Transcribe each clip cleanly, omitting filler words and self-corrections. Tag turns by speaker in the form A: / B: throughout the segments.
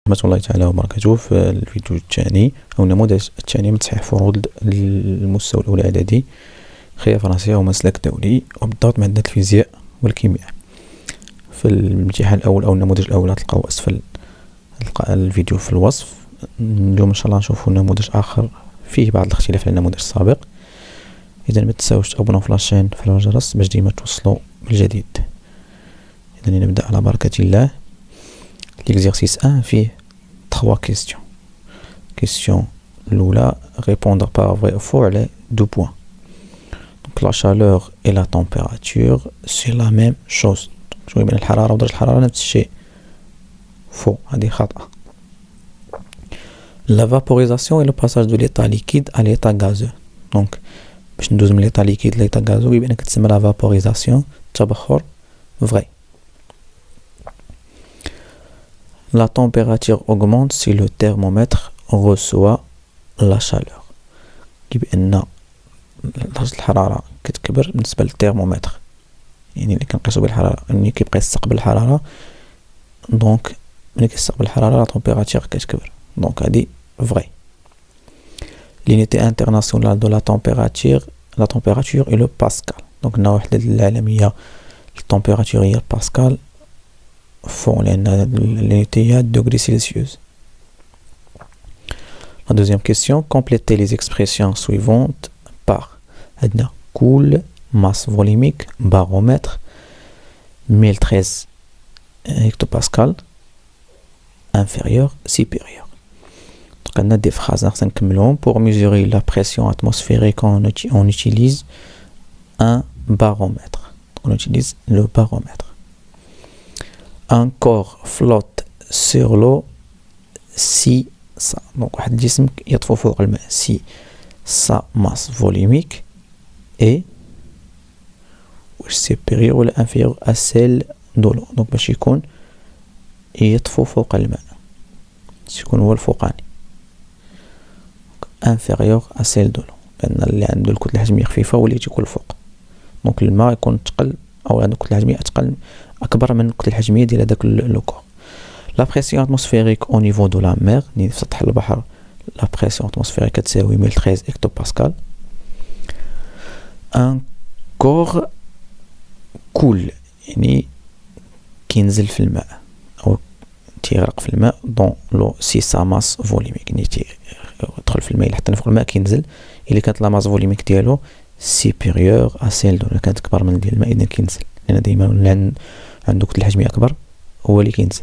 A: ورحمة الله تعالى وبركاته. في الفيديو الثاني أو النموذج الثاني من تصحيح فروض المستوى الأولى إعدادي خيار فرنسية ومسلك دولي وبالضبط مادة الفيزياء والكيمياء. في الامتحان الأول أو النموذج الأول تلقاو أسفل الفيديو في الوصف. اليوم إن شاء الله نشوفوا نموذج آخر فيه بعض الاختلاف على النموذج السابق. إذا ما تنساوش تابوناو في لاشين وتفعلوا الجرس باش ديما توصلوا بالجديد. إذا نبدأ على بركة الله. L'exercice 1 fait 3 questions. Question l'oula, répondre par vrai ou faux, elle est 2 points. Donc la chaleur et la température, c'est la même chose. شوي بين الحرارة ودرجة الحرارة نفس الشيء. Faux, هذه خطأ. La vaporisation est le passage de l'état liquide à l'état gazeux. Donc باش ندوز من l'état liquide l'état gazeux يبقى انك تسمى la vaporisation تبخر vrai. La température augmente si le thermomètre reçoit la chaleur. يبقى أن درجة الحرارة كتكبر بالنسبة للترمومتر، يعني اللي كنقيسو بالحرارة ملي كيبقى يستقبل الحرارة، دونك ملي كيستقبل الحرارة لا température كتكبر، دونك هادي vrai. L'unité internationale de la température est le pascal. دونك عندنا وحدة العالمية للتمبيراتور هي الباسكال. font l'unité à degrés Celsius. La deuxième question, complétez les expressions suivantes par adna cool, masse volumique, baromètre, 1013 hectopascal, inférieur, supérieur. Donc on a des phrases pour mesurer la pression atmosphérique on utilise un baromètre. Donc on utilise le baromètre. Un corps flotte sur l'eau si ça, donc واحد الجسم يطفو فوق الماء si sa masse volumique est supérieure ولا inférieure à celle de l'eau. donc باش يكون يطفو فوق الماء يكون هو الفوقاني inférieure à celle de l'eau، لأن اللي عنده الكتلة الحجمية خفيفة هو اللي تيكون الفوق. دونك الماء يكون تقل أو عنده الكتلة الحجمية أكبر من الكتلة الحجمية ديال هذاك لو كور. La pression atmosphérique au niveau de la mer، يعني في سطح البحر la pression atmosphérique كتساوي 1013 hectopascal. Un corps coule يعني كينزل في الماء أو تيغرق في الماء dans l'eau si sa masse volumique، يعني تيدخل في الماء حتى فوق الماء كينزل إلا كانت la masse volumique ديالو supérieure à celle de l'eau، كانت أكبر من ديال الماء إذا كينزل، لأن دايما اللي عنده كتلة حجمية أكبر هو اللي كينزل.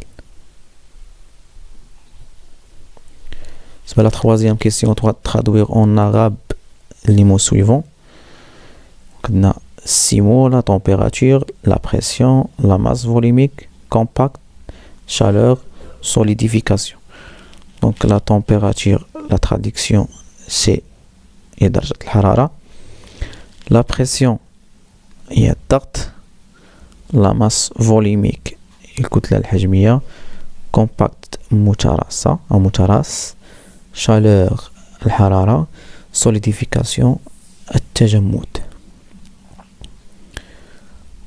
A: La troisième question, on doit traduire en arabe les mots suivants. On a 6 mots, la température, la pression, la masse volumique, compact, chaleur, solidification. Donc la température, la traduction c'est درجة الحرارة. La pression هي الضغط. La masse volumique الكتلة الحجمية. compact متراصة أو متراص. chaleur الحرارة. solidification التجمد.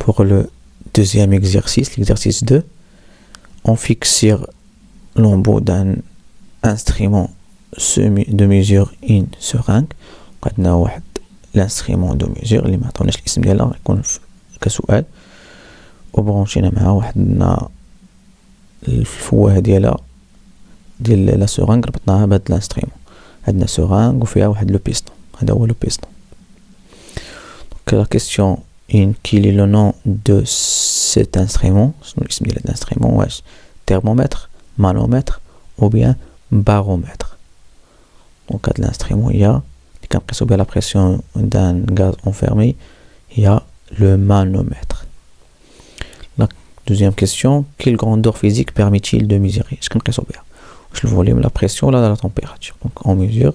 A: Pour le deuxième exercice, l'exercice 2, on fixe sur l'embout d'un instrument de mesure une seringue. عندنا واحد l'instrument de mesure اللي ما عطوناش الاسم ديالها يكون كسؤال، وبرونشينا معها واحد الفواه ديالها ديال لا سورانغ ربطناها بهاد الانسترومون. عندنا سورانغ وفيها واحد لو بيستون، هذا هو لو بيستون. دونك لا كيسيون ان كيل لو نون دو سيت انسترومون، شنو الاسم ديال هاد الانسترومون، واش ترمومتر، مانومتر او بيان بارومتر. دونك هاد الانسترومون هي اللي كنقيسو بها لا بريسيون دان غاز انفيرمي هي لو مانومتر. La deuxième question, quelle grandeur physique permet-il de mesurer? Je connais bien. Le volume, la pression, là, la température. Donc, on mesure,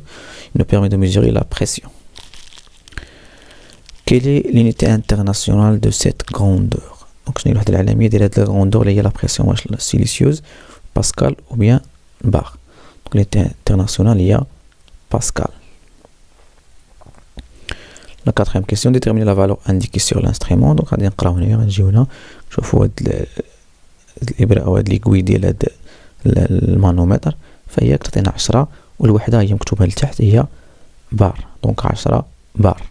A: il nous permet de mesurer la pression. Quelle est l'unité internationale de cette grandeur? Donc, je n'ai pas la grandeur, il y a la pression Celsius, Pascal ou bien bar. Donc, l'unité internationale, il y a Pascal. La quatrième question, déterminer la valeur indiquée sur l'instrument. Donc, غادي نقراو هنايا غنجيو هنا نشوفوا هاد الإبرة أو هاد ليكوي ديال هاد المانومتر، فهي كتعطينا 10 والوحدة هي مكتوبة لتحت هي بار، دونك 10 بار.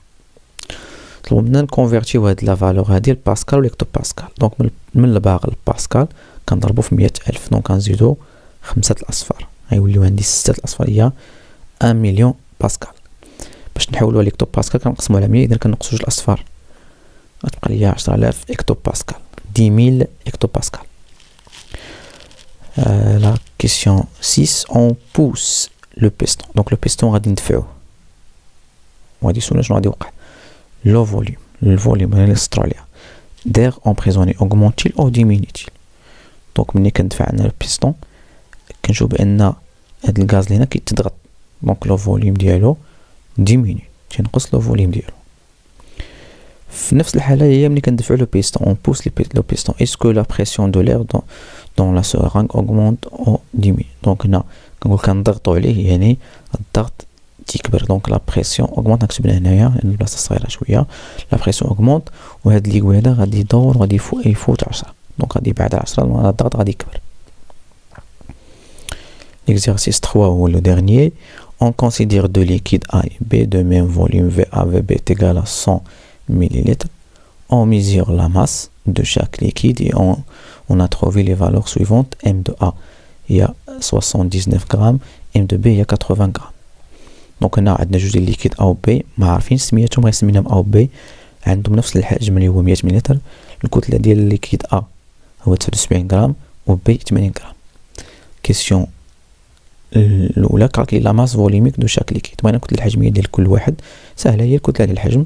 A: طلبوا منا نكونفيرتيو هاد لا فالور هادي لباسكال و ليكتو باسكال. دونك من البار للباسكال كنضربو في 100,000، دونك كنزيدو 5 الأصفار غيوليو عندي 6 الأصفار هي 1 مليون باسكال. باش نحولوها ليكتو باسكال كنقسمو على 100، إذا كنقصو جوج الأصفار غتبقى ليا 10,000 إكتو باسكال، 10,000 إكتو باسكال. La question 6, on pousse le piston. Donc le piston غادي ندفعوه وغادي يسولنا شنو غادي يوقع. Le volume هنا لأستراليا d'air emprisonné augmente-t-il ou diminue-t-il. دونك ملي كندفع عندنا البيستون كنشوف بأن هاد الغاز اللي هنا كيتضغط، دونك لو فوليوم ديالو ديميني، تينقص لو فوليوم ديالو. في نفس الحالة هي ملي كندفعو لو بيستون on pousse le piston, est-ce que la pression de l'air dans la seringue augmente ou diminue. دونك هنا كنقول كنضغطو عليه يعني الضغط تيكبر، دونك لا بريسيون اوغمونت. نكتبنا هنايا لان البلاصه صغيره شويه. لا بريسيون اوغمونت وهاد ليكوي هذا غادي يدور وغادي يفوت 10، دونك غادي يبعد على 10 الضغط غادي يكبر. L'exercice 3 هو le dernier. On considère deux liquides A et B de même volume VA VB est égal à 100 ml. On mesure la masse de chaque liquide et on a trouvé les valeurs suivantes. M de A il y a 79 grammes, M de B il y a 80 grammes. دونك هنا عندنا جوج ديال الليكيد A و B ما عارفين سميتهم، غنسميهم A و B، عندهم نفس الحجم اللي هو 100 ملل. الكتلة ديال الليكيد A هو 79 غرام و B 80 غرام. كيسيون الاولى كالكلي لا ماس فوليميك دو شاك ليكيد. بغينا الكتلة الحجمية ديال كل واحد، سهلة هي الكتلة ديال الحجم.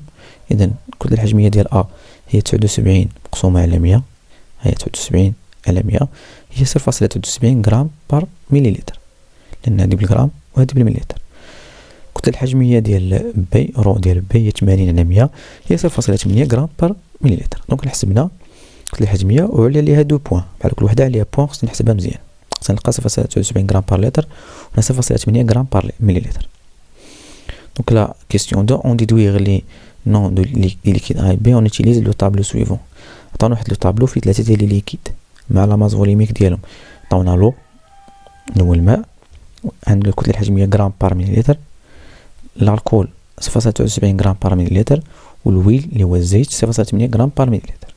A: اذا الكتلة الحجمية ديال A هي 79 مقسومة على 100، هي 79 على 100 هي 0.79 غرام بار مليلتر، لان هادي بالغرام وهادي بالمليلتر. الكتلة الحجمية ديال بي رو ديال بي هي 80 على 100 هي 0.8 غرام بار مليلتر. دونك حسبنا الكتلة الحجمية وعلى ليها دو بوان، بحال كل وحدة عليها بوان خصنا نحسبها مزيان. خصنا نلقى 0.79 غرام بار لتر و 0.8 غرام بار مليلتر. دونك لا كيسيون دو اون ديدويغ لي نون دو لي ليكيد A et B on utilise le tableau suivant. عطاونا واحد لو طابلو فيه 3 ديال لي ليكيد مع لا ماس فوليميك ديالهم. عطاونا لو اللي هو الماء عند الكتلة الحجمية غرام بار مليلتر، الكحول 0.79 غرام بار مليلتر، والويل اللي هو الزيت 0.8 غرام بار مليلتر.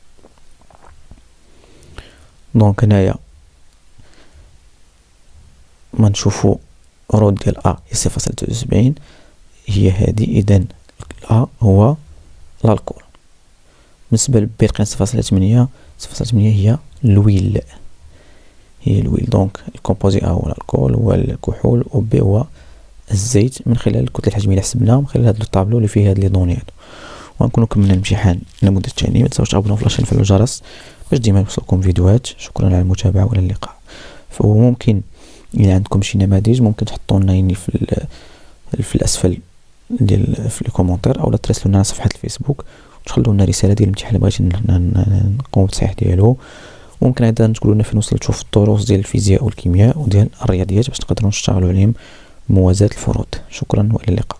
A: دونك هنايا ما نشوفو رو ديال A هي 0.79 هي هادي، اذا A هو الكحول. بالنسبة لبي لقينا 0.8 هي الويل، هي الويل. دونك الكومبوزي A هو الكحول هو الكحول و B هو الزيت، من خلال الكتلة الحجمية اللي حسبناها من خلال هاد الطابلو اللي فيه هاد لي دوني هادو. وغنكونو كملنا الامتحان النموذج الثاني. ما تنساوش تابوناو فلاشين وتفعلوا الجرس باش ديما يوصلكم فيديوهات. شكرا على المتابعة والى اللقاء. فممكن إلا عندكم شي نماذج ممكن تحطوا لنا يعني في الاسفل ديال في الكومونتير، اولا تراسلوا لنا على صفحة الفيسبوك وتخلوا لنا رسالة ديال الامتحان اللي بغيتي نقوم بالتصحيح ديالو. وممكن ايضا تقولوا لنا فين وصلتوا في الدروس ديال الفيزياء والكيمياء وديال الرياضيات باش تقدروا نشتغلوا عليهم موازاة الفروض. شكرا والى اللقاء.